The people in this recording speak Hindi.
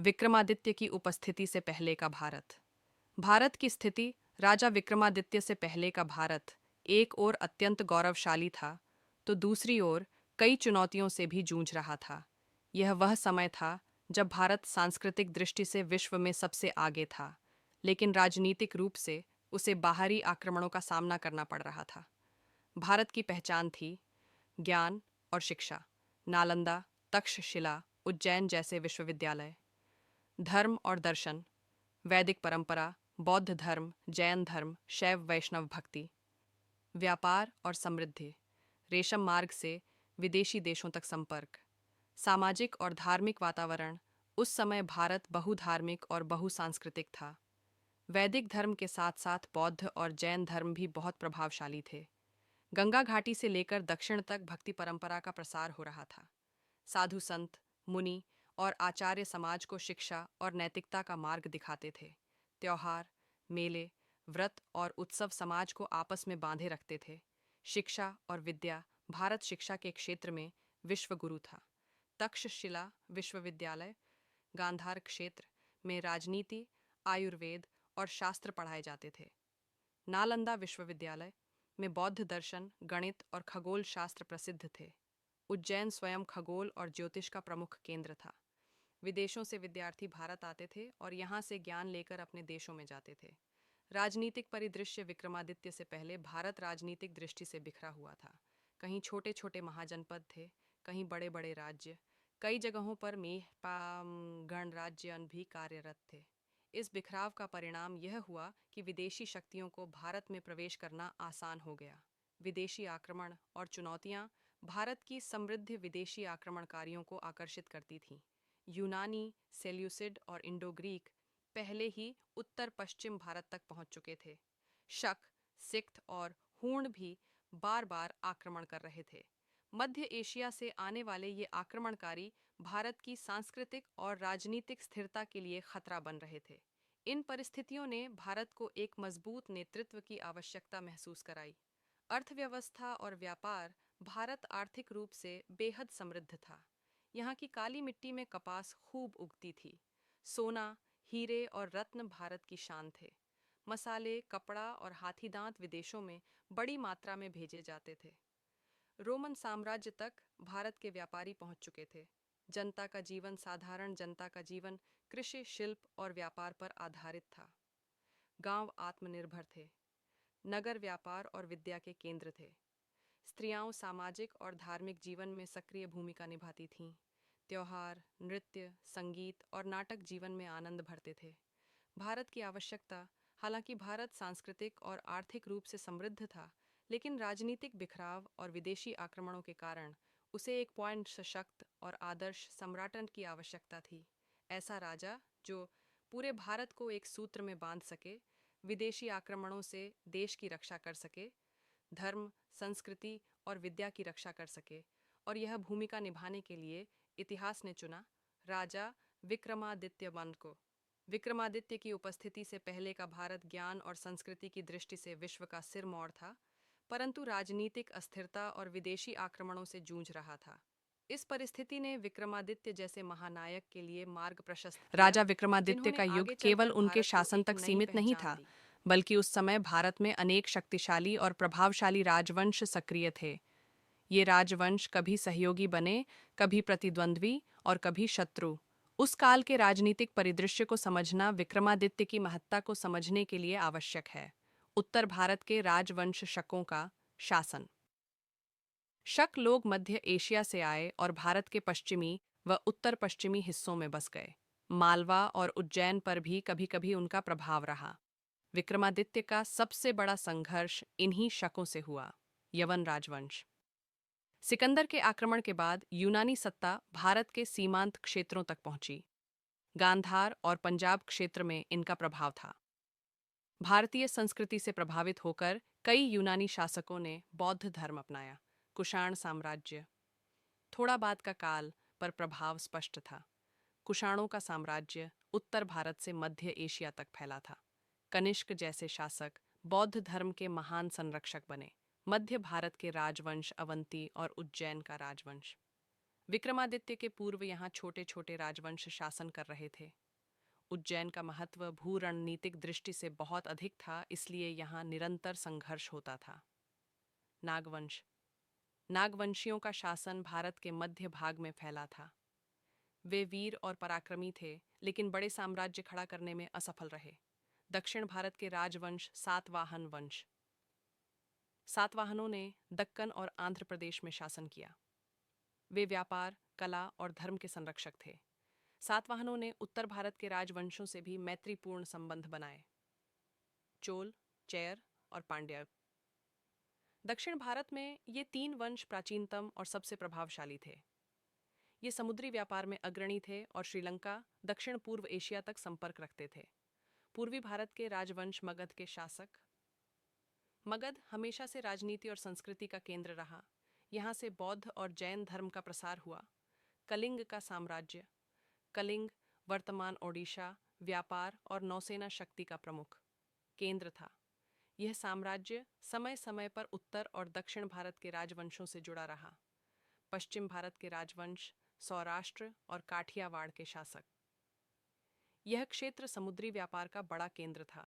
विक्रमादित्य की उपस्थिति से पहले का भारत। भारत की स्थिति। राजा विक्रमादित्य से पहले का भारत एक ओर अत्यंत गौरवशाली था, तो दूसरी ओर कई चुनौतियों से भी जूझ रहा था। यह वह समय था जब भारत सांस्कृतिक दृष्टि से विश्व में सबसे आगे था, लेकिन राजनीतिक रूप से उसे बाहरी आक्रमणों का सामना करना पड़ रहा था। भारत की पहचान थी ज्ञान और शिक्षा। नालंदा, तक्षशिला, उज्जैन जैसे विश्वविद्यालय। धर्म और दर्शन। वैदिक परंपरा, बौद्ध धर्म, जैन धर्म, शैव वैष्णव भक्ति। व्यापार और समृद्धि। रेशम मार्ग से विदेशी देशों तक संपर्क। सामाजिक और धार्मिक वातावरण। उस समय भारत बहुधार्मिक और बहुसांस्कृतिक था। वैदिक धर्म के साथ साथ बौद्ध और जैन धर्म भी बहुत प्रभावशाली थे। गंगा घाटी से लेकर दक्षिण तक भक्ति परंपरा का प्रसार हो रहा था। साधु संत, मुनि और आचार्य समाज को शिक्षा और नैतिकता का मार्ग दिखाते थे। त्योहार, मेले, व्रत और उत्सव समाज को आपस में बांधे रखते थे। शिक्षा और विद्या। भारत शिक्षा के क्षेत्र में विश्व गुरु था। तक्षशिला विश्वविद्यालय, गांधार क्षेत्र में राजनीति, आयुर्वेद और शास्त्र पढ़ाए जाते थे। नालंदा विश्वविद्यालय में बौद्ध दर्शन, गणित और खगोल शास्त्र प्रसिद्ध थे। उज्जैन स्वयं खगोल और ज्योतिष का प्रमुख केंद्र था। विदेशों से विद्यार्थी भारत आते थे और यहाँ से ज्ञान लेकर अपने देशों में जाते थे। राजनीतिक परिदृश्य। विक्रमादित्य से पहले भारत राजनीतिक दृष्टि से बिखरा हुआ था। कहीं छोटे छोटे महाजनपद थे, कहीं बड़े बड़े राज्य। कई जगहों पर गणराज्य भी कार्यरत थे। इस बिखराव का परिणाम यह हुआ कि विदेशी शक्तियों को भारत में प्रवेश करना आसान हो गया। विदेशी आक्रमण और चुनौतियां भारत की समृद्ध विदेशी आक्रमणकारियों को आकर्षित करती थीं। यूनानी, सेल्यूसिड और इंडो ग्रीक पहले ही उत्तर पश्चिम भारत तक पहुंच चुके थे। शक, सिक्थ और हूण भी बार बार आक्रमण कर रहे थे। मध्य एशिया से आने वाले ये आक्रमणकारी भारत की सांस्कृतिक और राजनीतिक स्थिरता के लिए खतरा बन रहे थे। इन परिस्थितियों ने भारत को एक मजबूत नेतृत्व की आवश्यकता महसूस कराई। अर्थव्यवस्था और व्यापार। भारत आर्थिक रूप से बेहद समृद्ध था। यहाँ की काली मिट्टी में कपास खूब उगती थी। सोना, हीरे और रत्न भारत की शान थे। मसाले, कपड़ा और हाथीदांत विदेशों में बड़ी मात्रा में भेजे जाते थे। रोमन साम्राज्य तक भारत के व्यापारी पहुंच चुके थे। जनता का जीवन साधारण जनता का जीवन कृषि, शिल्प और व्यापार पर आधारित था। गांव आत्मनिर्भर थे। नगर व्यापार और विद्या के केंद्र थे। स्त्रियां सामाजिक और धार्मिक जीवन में सक्रिय भूमिका निभाती थीं। त्योहार, नृत्य, संगीत और नाटक जीवन में आनंद भरते थे। भारत की आवश्यकता। हालांकि भारत सांस्कृतिक और आर्थिक रूप से समृद्ध था, लेकिन राजनीतिक बिखराव और विदेशी आक्रमणों के कारण उसे एक पॉइंट सशक्त और आदर्श सम्राटन की आवश्यकता थी। ऐसा राजा जो पूरे भारत को एक सूत्र में बांध सके, विदेशी आक्रमणों से देश की रक्षा कर सके, धर्म, संस्कृति और विद्या की रक्षा कर सके। और यह भूमिका निभाने के लिए इतिहास ने चुना राजा विक्रमादित्य को। विक्रमादित्य की उपस्थिति से पहले का भारत ज्ञान और संस्कृति की दृष्टि से विश्व का सिरमौर था, परंतु राजनीतिक अस्थिरता और विदेशी आक्रमणों से जूझ रहा था। इस परिस्थिति ने विक्रमादित्य जैसे महानायक के लिए मार्ग प्रशस्त किया, राजा विक्रमादित्य का युग केवल उनके शासन तक सीमित नहीं था, बल्कि उस समय भारत में अनेक शक्तिशाली और प्रभावशाली राजवंश सक्रिय थे। ये राजवंश कभी सहयोगी बने, कभी प्रतिद्वंद्वी और कभी शत्रु। उस काल के राजनीतिक परिदृश्य को समझना विक्रमादित्य की महत्ता को समझने के लिए आवश्यक है। उत्तर भारत के राजवंश शकों का शासन। शक लोग मध्य एशिया से आए और भारत के पश्चिमी व उत्तर पश्चिमी हिस्सों में बस गए। मालवा और उज्जैन पर भी कभी कभी उनका प्रभाव रहा। विक्रमादित्य का सबसे बड़ा संघर्ष इन्हीं शकों से हुआ। यवन राजवंश। सिकंदर के आक्रमण के बाद यूनानी सत्ता भारत के सीमांत क्षेत्रों तक पहुंची। गांधार और पंजाब क्षेत्र में इनका प्रभाव था। भारतीय संस्कृति से प्रभावित होकर कई यूनानी शासकों ने बौद्ध धर्म अपनाया। कुषाण साम्राज्य। थोड़ा बाद का काल पर प्रभाव स्पष्ट था। कुषाणों का साम्राज्य उत्तर भारत से मध्य एशिया तक फैला था। कनिष्क जैसे शासक बौद्ध धर्म के महान संरक्षक बने। मध्य भारत के राजवंश अवंती और उज्जैन का राजवंश। विक्रमादित्य के पूर्व यहाँ छोटे छोटे राजवंश शासन कर रहे थे। उज्जैन का महत्व भू रणनीतिक दृष्टि से बहुत अधिक था, इसलिए यहाँ निरंतर संघर्ष होता था। नागवंश। नागवंशियों का शासन भारत के मध्य भाग में फैला था। वे वीर और पराक्रमी थे, लेकिन बड़े साम्राज्य खड़ा करने में असफल रहे। दक्षिण भारत के राजवंश सातवाहन वंश। सातवाहनों ने दक्कन और आंध्र प्रदेश में शासन किया। वे व्यापार, कला और धर्म के संरक्षक थे। सातवाहनों ने उत्तर भारत के राजवंशों से भी मैत्रीपूर्ण संबंध बनाए। चोल, चेर और पांड्य। दक्षिण भारत में ये तीन वंश प्राचीनतम और सबसे प्रभावशाली थे। ये समुद्री व्यापार में अग्रणी थे और श्रीलंका, दक्षिण पूर्व एशिया तक संपर्क रखते थे। पूर्वी भारत के राजवंश मगध के शासक। मगध हमेशा से राजनीति और संस्कृति का केंद्र रहा। यहाँ से बौद्ध और जैन धर्म का प्रसार हुआ। कलिंग का साम्राज्य। कलिंग वर्तमान ओडिशा व्यापार और नौसेना शक्ति का प्रमुख केंद्र था। यह साम्राज्य समय समय पर उत्तर और दक्षिण भारत के राजवंशों से जुड़ा रहा। पश्चिम भारत के राजवंश सौराष्ट्र और काठियावाड़ के शासक। यह क्षेत्र समुद्री व्यापार का बड़ा केंद्र था।